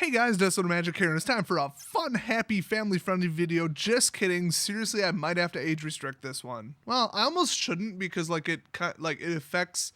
Hey guys, Desolate Magic here, and it's time for a fun, happy, family-friendly video. Just kidding. Seriously, I might have to age restrict this one. Well, I almost shouldn't because it affects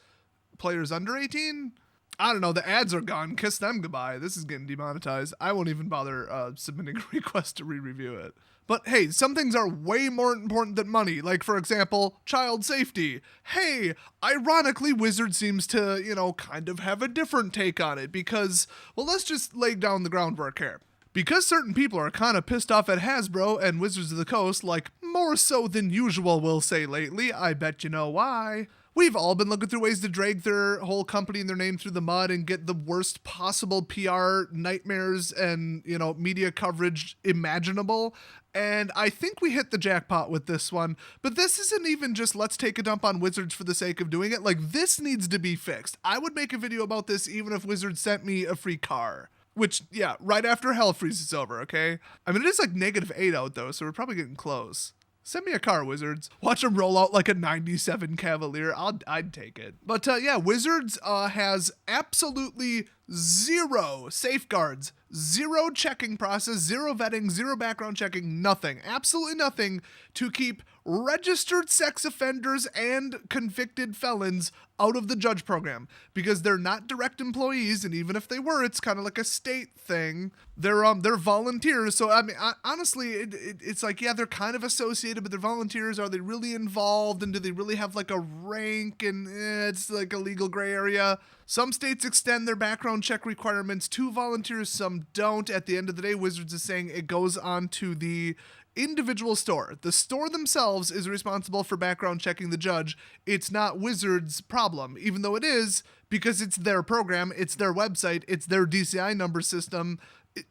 players under 18. I don't know. The ads are gone. Kiss them goodbye. This is getting demonetized. I won't even bother submitting a request to re-review it. But hey, some things are way more important than money. Like, for example, child safety. Hey, ironically, Wizard seems to, kind of have a different take on it because, well, let's just lay down the groundwork here. Because certain people are kind of pissed off at Hasbro and Wizards of the Coast, like, more so than usual, we'll say lately. I bet you know why. We've all been looking through ways to drag their whole company and their name through the mud and get the worst possible PR nightmares and, media coverage imaginable. And I think we hit the jackpot with this one. But this isn't even just let's take a dump on Wizards for the sake of doing it. Like, this needs to be fixed. I would make a video about this even if Wizards sent me a free car. Which, yeah, right after hell freezes over, okay? I mean, it is like -8 out, though, so we're probably getting close. Send me a car, Wizards. Watch them roll out like a 97 Cavalier. I'd take it. But yeah, Wizards has absolutely zero safeguards, zero checking process, zero vetting, zero background checking, nothing. Absolutely nothing to keep registered sex offenders and convicted felons out of the judge program because they're not direct employees, and even if they were, it's kind of like a state thing. They're volunteers, so I mean, honestly, it's like, yeah, they're kind of associated, but they're volunteers. Are they really involved, and do they really have like a rank? And it's like a legal gray area. Some states extend their background check requirements to volunteers, some don't. At the end of the day, Wizards is saying it goes on to the individual store. The store themselves is responsible for background checking the judge. It's not Wizards' problem, even though it is, because it's their program, it's their website, it's their DCI number system.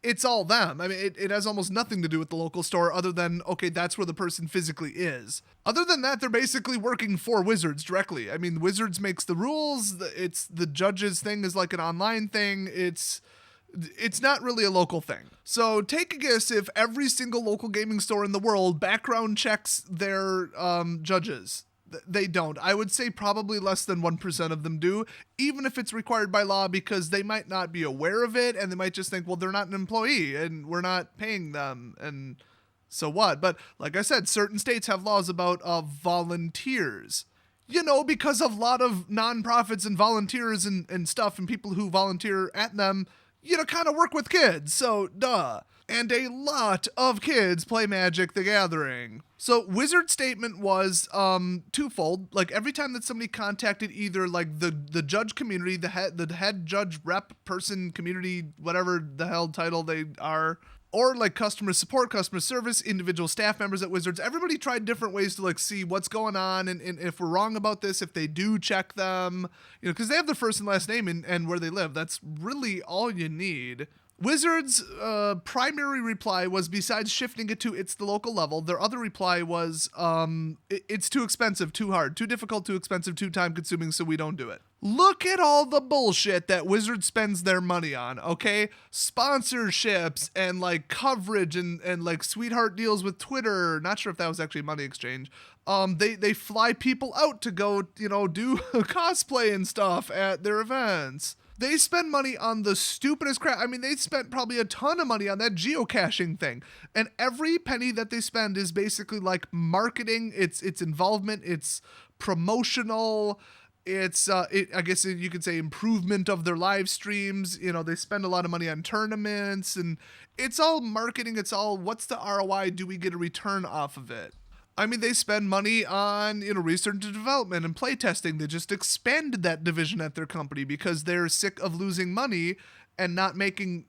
It's all them. I mean, it has almost nothing to do with the local store other than, okay, that's where the person physically is. Other than that, they're basically working for Wizards directly. I mean, Wizards makes the rules. It's the judge's thing is like an online thing. It's not really a local thing. So take a guess if every single local gaming store in the world background checks their judges. They don't. I would say probably less than 1% of them do, even if it's required by law, because they might not be aware of it and they might just think, well, they're not an employee and we're not paying them. And so what? But like I said, certain states have laws about volunteers. Because of a lot of nonprofits and volunteers and stuff and people who volunteer at them, kind of work with kids, so duh. And a lot of kids play Magic the Gathering. So Wizard's statement was twofold. Like, every time that somebody contacted either like the judge community, the head judge rep person community, whatever the hell title they are, or like customer support, customer service, individual staff members at Wizards, everybody tried different ways to like see what's going on and if we're wrong about this, if they do check them, because they have their first and last name and where they live. That's really all you need. Wizards' primary reply was, besides shifting it to it's the local level, their other reply was, it's too expensive, too hard, too difficult, too expensive, too time consuming, so we don't do it. Look at all the bullshit that Wizards spends their money on, okay? Sponsorships and like coverage and like sweetheart deals with Twitter. Not sure if that was actually a money exchange. They fly people out to go, do cosplay and stuff at their events. They spend money on the stupidest crap. I mean, they spent probably a ton of money on that geocaching thing. And every penny that they spend is basically like marketing. It's involvement. It's promotional. It's, I guess you could say, improvement of their live streams. They spend a lot of money on tournaments. And it's all marketing. It's all, what's the ROI? Do we get a return off of it? I mean, they spend money on, research and development and playtesting. They just expanded that division at their company because they're sick of losing money and not making,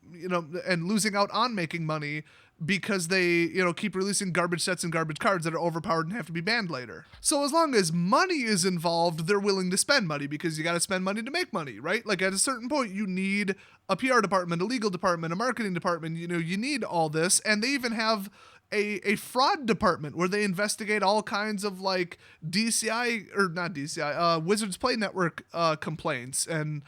and losing out on making money because they, keep releasing garbage sets and garbage cards that are overpowered and have to be banned later. So as long as money is involved, they're willing to spend money because you got to spend money to make money, right? Like, at a certain point, you need a PR department, a legal department, a marketing department. You need all this. And they even have a fraud department where they investigate all kinds of like DCI or not DCI, Wizards Play Network complaints and,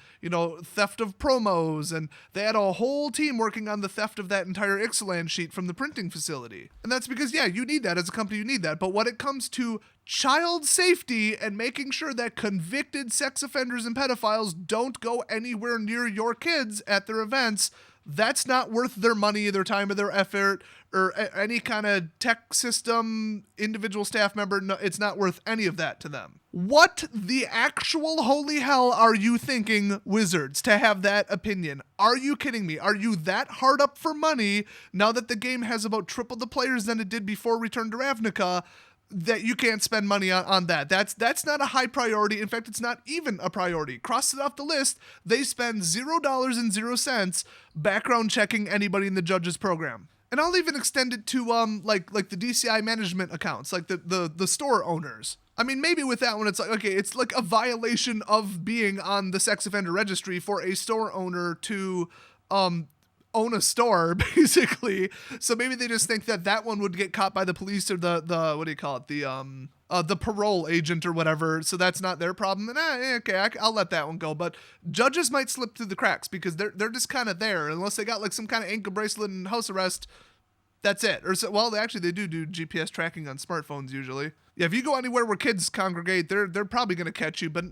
theft of promos. And they had a whole team working on the theft of that entire Ixalan sheet from the printing facility. And that's because, yeah, you need that as a company, you need that. But when it comes to child safety and making sure that convicted sex offenders and pedophiles don't go anywhere near your kids at their events, that's not worth their money, their time, or their effort, or any kind of tech system, individual staff member. No, it's not worth any of that to them. What the actual holy hell are you thinking, Wizards, to have that opinion? Are you kidding me? Are you that hard up for money now that the game has about triple the players than it did before Return to Ravnica, that you can't spend money on that? That's not a high priority. In fact, it's not even a priority. Cross it off the list. They spend $0.00 background checking anybody in the judges program. And I'll even extend it to like the DCI management accounts, like the store owners. I mean, maybe with that one, it's like, okay, it's like a violation of being on the sex offender registry for a store owner to own a store, basically. So maybe they just think that one would get caught by the police or the what do you call it, the parole agent or whatever. So that's not their problem. And okay, I'll let that one go. But judges might slip through the cracks because they're just kind of there, unless they got like some kind of ankle bracelet and house arrest. That's it. Or so, well, they do GPS tracking on smartphones usually. Yeah, if you go anywhere where kids congregate, they're probably going to catch you, but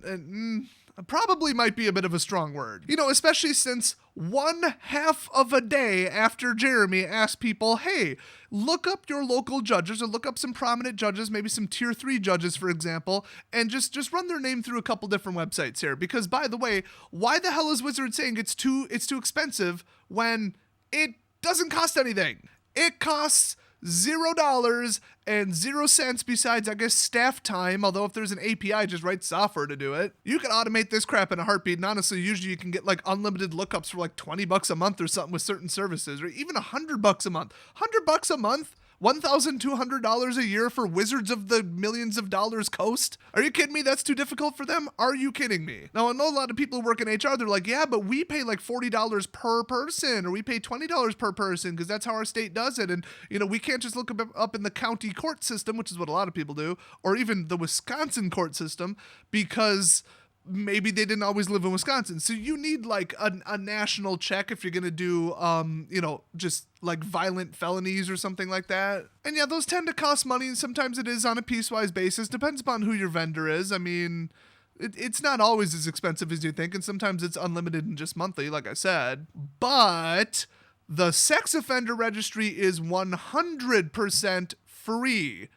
probably might be a bit of a strong word. You know, especially since 1/2 of a day after Jeremy asked people, hey, look up your local judges or look up some prominent judges, maybe some tier 3 judges, for example, and just run their name through a couple different websites here. Because, by the way, why the hell is Wizard saying it's too expensive when it doesn't cost anything? It costs $0.00 besides, I guess, staff time. Although if there's an API, just write software to do it. You can automate this crap in a heartbeat. And honestly, usually you can get like unlimited lookups for like $20 a month or something with certain services, or even $100 a month. $100 a month? $1,200 a year for Wizards of the Millions of Dollars Coast? Are you kidding me? That's too difficult for them? Are you kidding me? Now, I know a lot of people who work in HR, they're like, yeah, but we pay like $40 per person, or we pay $20 per person because that's how our state does it. And, you know, we can't just look up in the county court system, which is what a lot of people do, or even the Wisconsin court system, because maybe they didn't always live in Wisconsin. So you need like a national check if you're going to do, you know, just like violent felonies or something like that. And yeah, those tend to cost money, and sometimes it is on a piecewise basis. Depends upon who your vendor is. I mean, it's not always as expensive as you think, and sometimes it's unlimited and just monthly, like I said. But the sex offender registry is 100% free.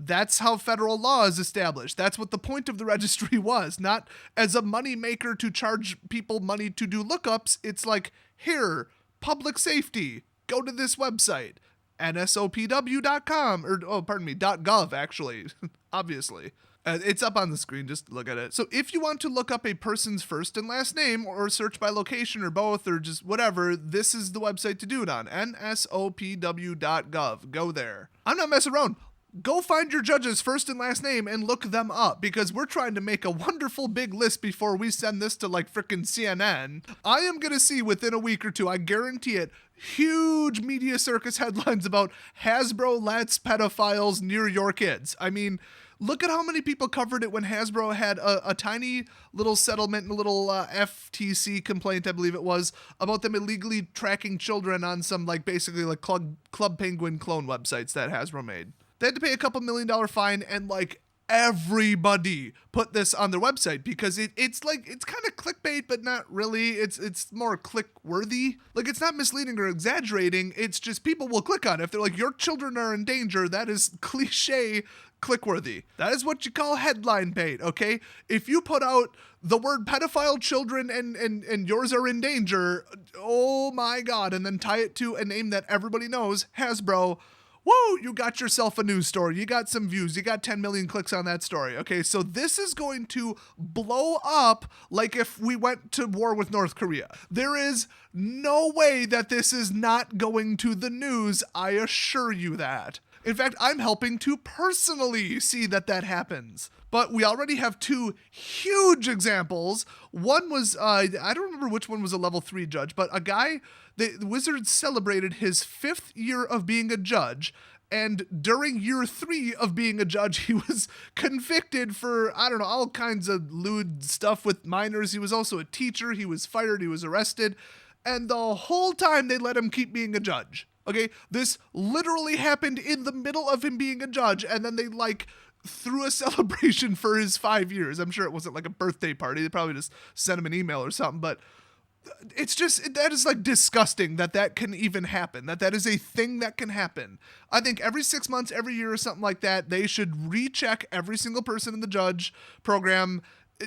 That's how federal law is established. That's what the point of the registry was, not as a money maker to charge people money to do lookups. It's like, here, public safety, go to this website, nsopw.com, or, .gov, actually, obviously. It's up on the screen, just look at it. So if you want to look up a person's first and last name, or search by location, or both, or just whatever, this is the website to do it on, nsopw.gov. Go there. I'm not messing around. Go find your judge's first and last name and look them up, because we're trying to make a wonderful big list before we send this to like frickin' CNN. I am going to see within a week or two, I guarantee it, huge media circus headlines about Hasbro lets pedophiles near your kids. I mean, look at how many people covered it when Hasbro had a tiny little settlement and a little FTC complaint, I believe it was, about them illegally tracking children on some like basically like Club Penguin clone websites that Hasbro made. They had to pay a couple $1 million fine, and like everybody put this on their website because it's kind of clickbait, but not really. It's more click worthy. Like, it's not misleading or exaggerating. It's just people will click on it. If they're like, your children are in danger, that is cliche click worthy. That is what you call headline bait, okay? If you put out the word pedophile children and yours are in danger, oh my God, and then tie it to a name that everybody knows, Hasbro, whoa, you got yourself a news story. You got some views. You got 10 million clicks on that story. Okay, so this is going to blow up like if we went to war with North Korea. There is no way that this is not going to the news. I assure you that. In fact, I'm helping to personally see that happens. But we already have 2 huge examples. One was, I don't remember which one was a level 3 judge, but a guy, the Wizards celebrated his 5th year of being a judge. And during year 3 of being a judge, he was convicted for, I don't know, all kinds of lewd stuff with minors. He was also a teacher. He was fired. He was arrested. And the whole time they let him keep being a judge. Okay, this literally happened in the middle of him being a judge, and then they like threw a celebration for his 5 years. I'm sure it wasn't like a birthday party. They probably just sent him an email or something, but It's just, that is like disgusting that can even happen, that is a thing that can happen. I think every 6 months, every year or something like that, they should recheck every single person in the judge program.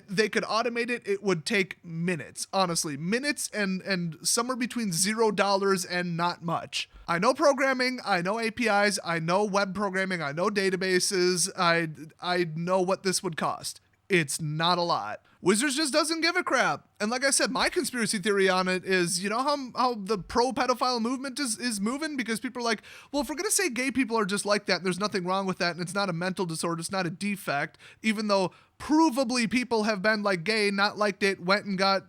They could automate it. It would take minutes, honestly, minutes, and somewhere between $0 and not much. I know programming, I know APIs, I know web programming, I know databases, I know what this would cost. It's not a lot. Wizards just doesn't give a crap. And like I said, my conspiracy theory on it is, you know how the pro-pedophile movement is moving? Because people are like, well, if we're going to say gay people are just like that, and there's nothing wrong with that, and it's not a mental disorder, it's not a defect, even though provably people have been like gay, not liked it, went and got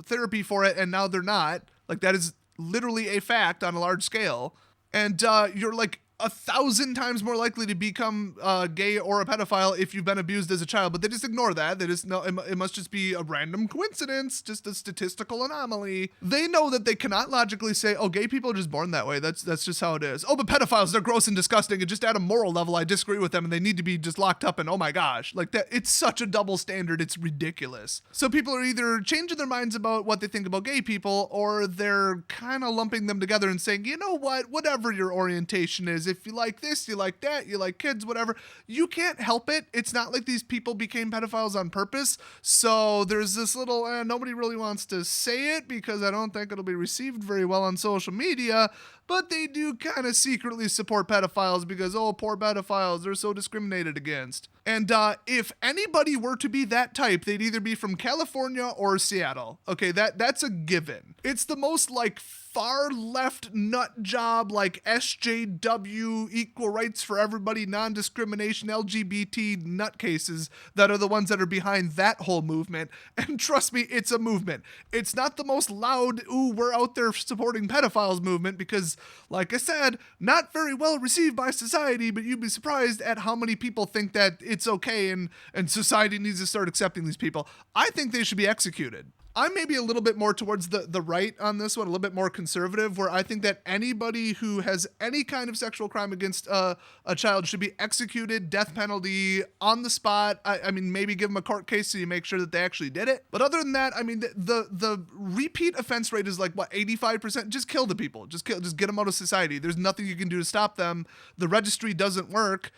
therapy for it, and now they're not. Like, that is literally a fact on a large scale. And you're like 1,000 times more likely to become gay or a pedophile if you've been abused as a child. But they just ignore that. They just know it must just be a random coincidence, just a statistical anomaly. They know that they cannot logically say, oh, gay people are just born that way. That's just how it is. Oh, but pedophiles, they're gross and disgusting, and just at a moral level, I disagree with them, and they need to be just locked up, and oh my gosh. Like, that, it's such a double standard, it's ridiculous. So people are either changing their minds about what they think about gay people, or they're kind of lumping them together and saying, you know what, whatever your orientation is, if you like this, you like that, you like kids, whatever, you can't help it. It's not like these people became pedophiles on purpose. So there's this little, nobody really wants to say it because I don't think it'll be received very well on social media, but they do kind of secretly support pedophiles because, oh, poor pedophiles, they're so discriminated against. And if anybody were to be that type, they'd either be from California or Seattle. Okay, that's a given. It's the most like far left nut job, like SJW, equal rights for everybody, non-discrimination, LGBT nutcases that are the ones that are behind that whole movement. And trust me, it's a movement. It's not the most loud, ooh, we're out there supporting pedophiles movement because, like I said, not very well received by society, but you'd be surprised at how many people think that it's okay and society needs to start accepting these people. I think they should be executed. I'm maybe a little bit more towards the right on this one, a little bit more conservative, where I think that anybody who has any kind of sexual crime against a child should be executed, death penalty, on the spot. I mean, maybe give them a court case so you make sure that they actually did it. But other than that, I mean, the repeat offense rate is like, what, 85%? Just kill the people. Just get them out of society. There's nothing you can do to stop them. The registry doesn't work.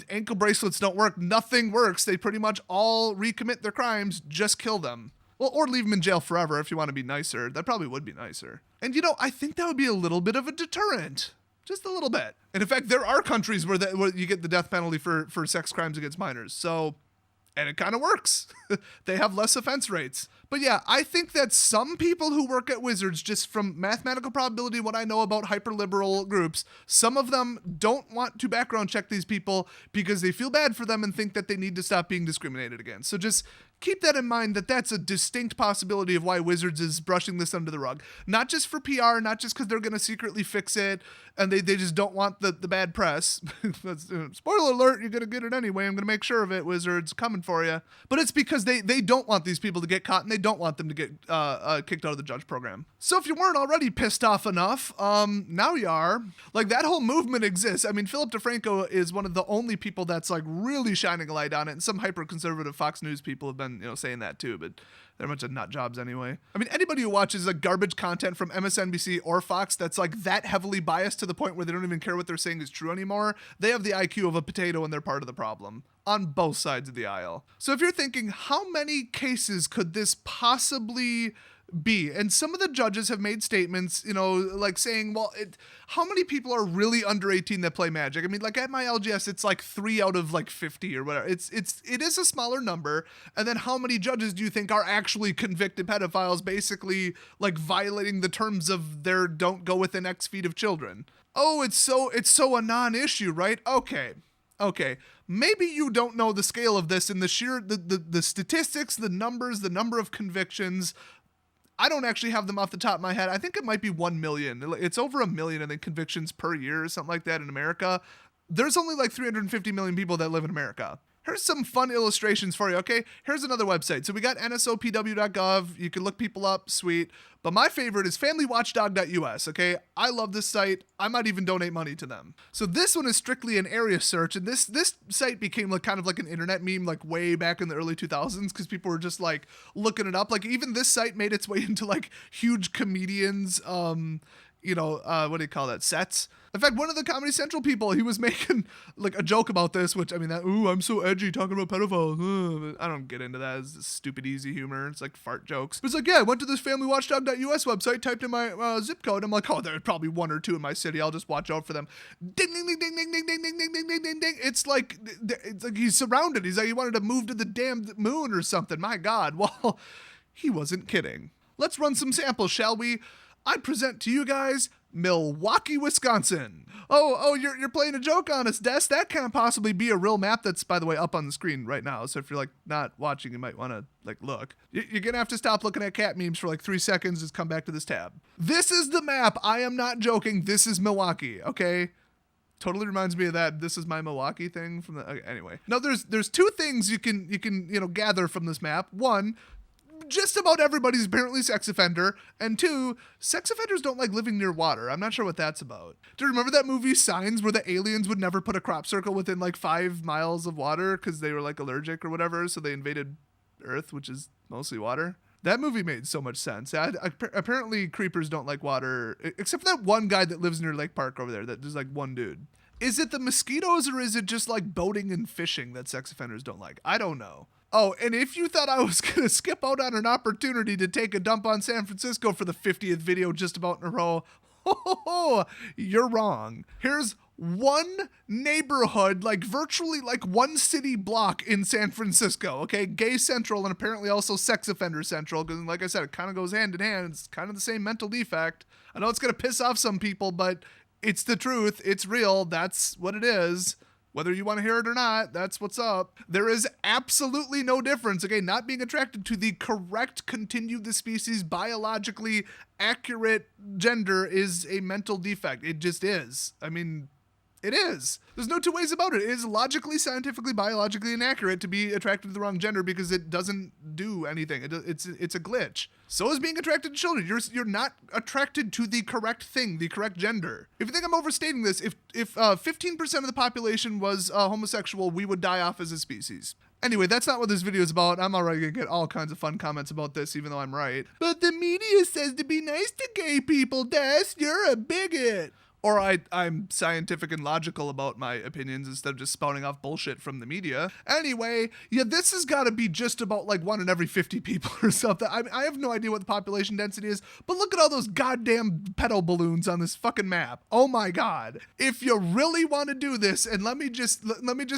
Ankle bracelets don't work. Nothing works. They pretty much all recommit their crimes. Just kill them. Well, or leave them in jail forever if you want to be nicer. That probably would be nicer. And, you know, I think that would be a little bit of a deterrent. Just a little bit. And in fact, there are countries where you get the death penalty for sex crimes against minors. So, and it kind of works. They have less offense rates. But yeah, I think that some people who work at Wizards, just from mathematical probability, what I know about hyper-liberal groups, some of them don't want to background check these people because they feel bad for them and think that they need to stop being discriminated against. So just keep that in mind, that that's a distinct possibility of why Wizards is brushing this under the rug. Not just for PR, not just because they're going to secretly fix it and they just don't want the bad press. Spoiler alert, you're going to get it anyway. I'm going to make sure of it, Wizards, coming for you. But it's because they don't want these people to get caught and they don't want them to get kicked out of the judge program. So if you weren't already pissed off enough, now you are. Like, that whole movement exists. I mean, Philip DeFranco is one of the only people that's like really shining a light on it, and some hyper-conservative Fox News people have been, saying that too, but they're a bunch of nut jobs anyway. I mean, anybody who watches like garbage content from MSNBC or Fox that's like that heavily biased to the point where they don't even care what they're saying is true anymore, they have the IQ of a potato and they're part of the problem on both sides of the aisle. So if you're thinking, how many cases could this possibly be? And some of the judges have made statements, like saying, well, how many people are really under 18 that play Magic? I mean, like at my LGS, it's like 3 out of like 50 or whatever. It is a smaller number. And then how many judges do you think are actually convicted pedophiles, basically like violating the terms of their don't go within X feet of children? Oh, it's so a non-issue, right? Okay. Maybe you don't know the scale of this and the statistics, the numbers, the number of convictions. I don't actually have them off the top of my head. I think it might be 1 million. It's over 1 million, I think, convictions per year or something like that in America. There's only like 350 million people that live in America. Here's some fun illustrations for you, okay? Here's another website. So we got nsopw.gov. You can look people up, sweet. But my favorite is familywatchdog.us, okay? I love this site. I might even donate money to them. So this one is strictly an area search, and this site became like kind of like an internet meme like way back in the early 2000s because people were just like looking it up. Like even this site made its way into like huge comedians, what do you call that? Sets. In fact, one of the Comedy Central people, he was making like a joke about this, which I mean, I'm so edgy talking about pedophiles. I don't get into that. It's stupid, easy humor. It's like fart jokes. But it's like, yeah, I went to this familywatchdog.us website, typed in my zip code. I'm like, oh, there's probably one or two in my city. I'll just watch out for them. Ding, ding, ding, ding, ding, ding, ding, ding, ding, ding, ding, ding, ding. It's like he's surrounded. He's like, he wanted to move to the damn moon or something. My God. Well, he wasn't kidding. Let's run some samples, shall we? I present to you guys Milwaukee, Wisconsin. Oh, you're playing a joke on us, Des. That can't possibly be a real map that's, by the way, up on the screen right now. So if you're like not watching, you might want to like look. You're going to have to stop looking at cat memes for like 3 seconds. Just come back to this tab. This is the map. I am not joking. This is Milwaukee, okay? Totally reminds me of that "This Is My Milwaukee" thing from the. Okay, anyway, now there's 2 things you can gather from this map. One, just about everybody's apparently a sex offender, and 2, sex offenders don't like living near water. I'm not sure what that's about. Do you remember that movie Signs where the aliens would never put a crop circle within like 5 miles of water because they were like allergic or whatever, so they invaded Earth, which is mostly water? That movie made so much sense. Apparently creepers don't like water, except for that one guy that lives near Lake Park over there. There's like one dude. Is it the mosquitoes or is it just like boating and fishing that sex offenders don't like? I don't know. Oh, and if you thought I was going to skip out on an opportunity to take a dump on San Francisco for the 50th video just about in a row, you're wrong. Here's one neighborhood, like virtually like one city block in San Francisco, okay? Gay Central and apparently also Sex Offender Central, because like I said, it kind of goes hand in hand. It's kind of the same mental defect. I know it's going to piss off some people, but it's the truth. It's real. That's what it is. Whether you want to hear it or not, that's what's up. There is absolutely no difference. Okay, not being attracted to the correct continue the species biologically accurate gender is a mental defect. It just is. I mean, it is. There's no 2 ways about it. It is logically, scientifically, biologically inaccurate to be attracted to the wrong gender because it doesn't do anything. It's a glitch. So is being attracted to children. You're not attracted to the correct thing, the correct gender. If you think I'm overstating this, if 15% of the population was homosexual, we would die off as a species. Anyway, that's not what this video is about. I'm already going to get all kinds of fun comments about this, even though I'm right. But the media says to be nice to gay people, Des. You're a bigot. Or I'm scientific and logical about my opinions instead of just spouting off bullshit from the media. Anyway, yeah, this has got to be just about like 1 in every 50 people or something. I have no idea what the population density is, but look at all those goddamn pedo balloons on this fucking map. Oh my God. If you really want to do this, and let me just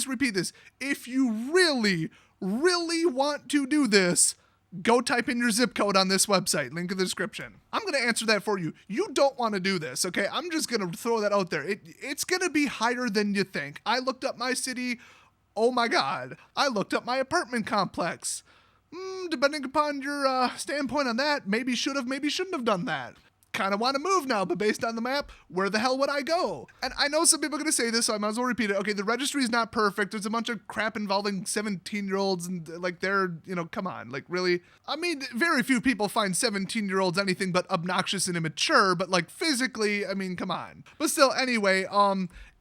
repeat this. If you really, really want to do this, go type in your zip code on this website, link in the description. I'm going to answer that for you. You don't want to do this, okay? I'm just going to throw that out there. It's going to be higher than you think. I looked up my city. Oh my God. I looked up my apartment complex. Depending upon your standpoint on that, maybe should have, maybe shouldn't have done that. Kind of want to move now, but based on the map, where the hell would I go? And I know some people are going to say this, so I might as well repeat it. Okay, the registry is not perfect. There's a bunch of crap involving 17-year-olds and like they're, come on, like really? I mean, very few people find 17-year-olds anything but obnoxious and immature, but like physically, I mean, come on. But still, anyway,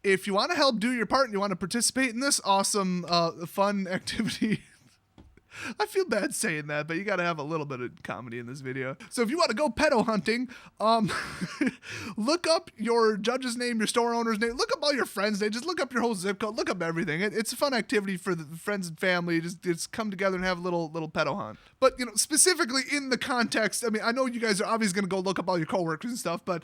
if you want to help do your part and you want to participate in this awesome, fun activity, I feel bad saying that, but you got to have a little bit of comedy in this video. So if you want to go pedo hunting, look up your judge's name, your store owner's name, look up all your friends' names, just look up your whole zip code, look up everything. It's a fun activity for the friends and family. Just come together and have a little pedo hunt. But, specifically in the context, I mean, I know you guys are obviously going to go look up all your coworkers and stuff, but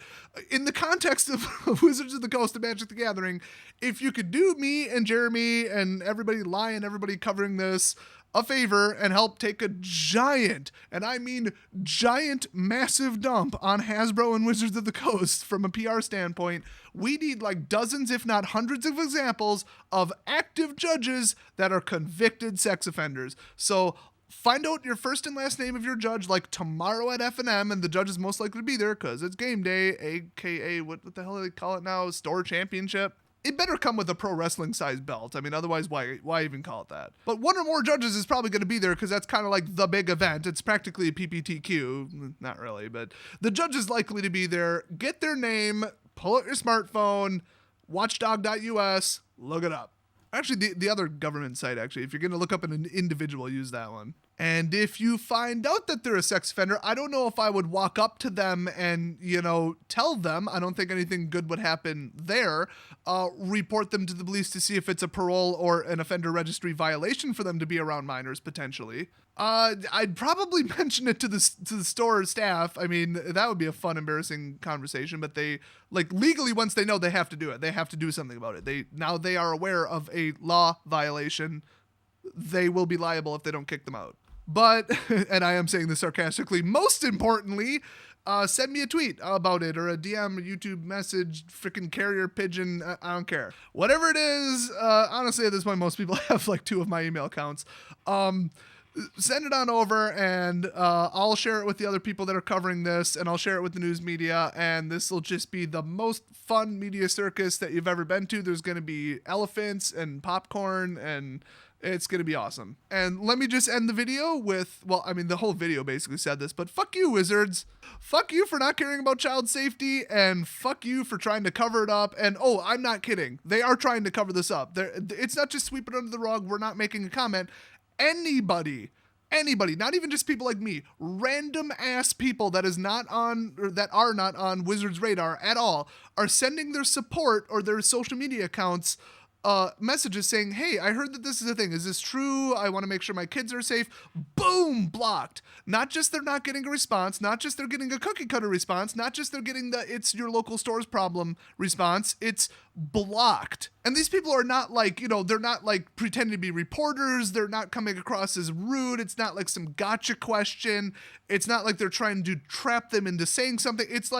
in the context of Wizards of the Coast and Magic the Gathering, if you could do me and Jeremy and everybody lying, everybody covering this, a favor and help take a giant, and I mean giant, massive dump on Hasbro and Wizards of the Coast from a PR standpoint, we need like dozens, if not hundreds of examples of active judges that are convicted sex offenders. So find out your first and last name of your judge like tomorrow at F&M, and the judge is most likely to be there because it's game day, aka what the hell do they call it now? Store championship. it better come with a pro wrestling size belt. I mean, otherwise, why even call it that? But one or more judges is probably going to be there because that's kind of like the big event. It's practically a PPTQ. Not really, but the judge is likely to be there. Get their name, pull out your smartphone, watchdog.us, look it up. Actually, the other government site, actually, if you're going to look up an individual, use that one. And if you find out that they're a sex offender, I don't know if I would walk up to them and, tell them. I don't think anything good would happen there. Report them to the police to see if it's a parole or an offender registry violation for them to be around minors, potentially. I'd probably mention it to the store staff. I mean, that would be a fun, embarrassing conversation, but they, legally, once they know, they have to do it. They have to do something about it. Now they are aware of a law violation. They will be liable if they don't kick them out. But, and I am saying this sarcastically, most importantly, send me a tweet about it or a DM, a YouTube message, freaking carrier pigeon. I don't care. Whatever it is, honestly, at this point, most people have 2 of my email accounts. Send it on over and I'll share it with the other people that are covering this, and I'll share it with the news media, and this will just be the most fun media circus that you've ever been to. There's going to be elephants and popcorn, and it's going to be awesome. And let me just end the video with, the whole video basically said this, but fuck you, Wizards. Fuck you for not caring about child safety, and fuck you for trying to cover it up. And I'm not kidding. They are trying to cover this up. It's not just sweep it under the rug. We're not making a comment. Anybody, not even just people like me, random ass people that are not on Wizards' radar at all, are sending their support or their social media accounts messages saying, hey, I heard that this is a thing. Is this true? I want to make sure my kids are safe. Boom, blocked. Not just they're not getting a response, not just they're getting a cookie cutter response, not just they're getting the it's your local store's problem response, it's blocked. And these people are not they're not pretending to be reporters. They're not coming across as rude. It's not like some gotcha question. It's not like they're trying to trap them into saying something. It's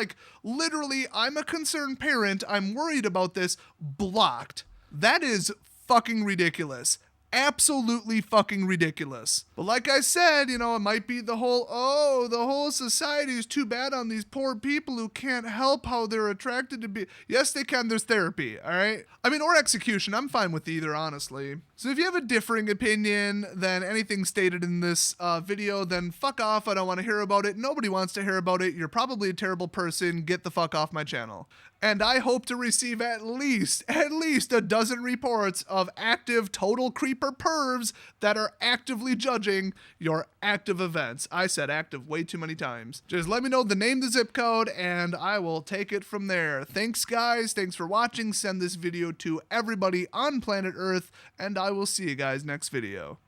literally, I'm a concerned parent. I'm worried about this. Blocked. That is fucking ridiculous. Absolutely fucking ridiculous. But like I said, it might be the whole society is too bad on these poor people who can't help how they're attracted to be. Yes, they can. There's therapy, all right? Or execution. I'm fine with either, honestly. So if you have a differing opinion than anything stated in this video, then fuck off. I don't want to hear about it. Nobody wants to hear about it. You're probably a terrible person. Get the fuck off my channel. And I hope to receive at least a dozen reports of active total creeper pervs that are actively judging your active events. I said active way too many times. Just let me know the name, the zip code, and I will take it from there. Thanks, guys. Thanks for watching. Send this video to everybody on planet Earth, and I will see you guys next video.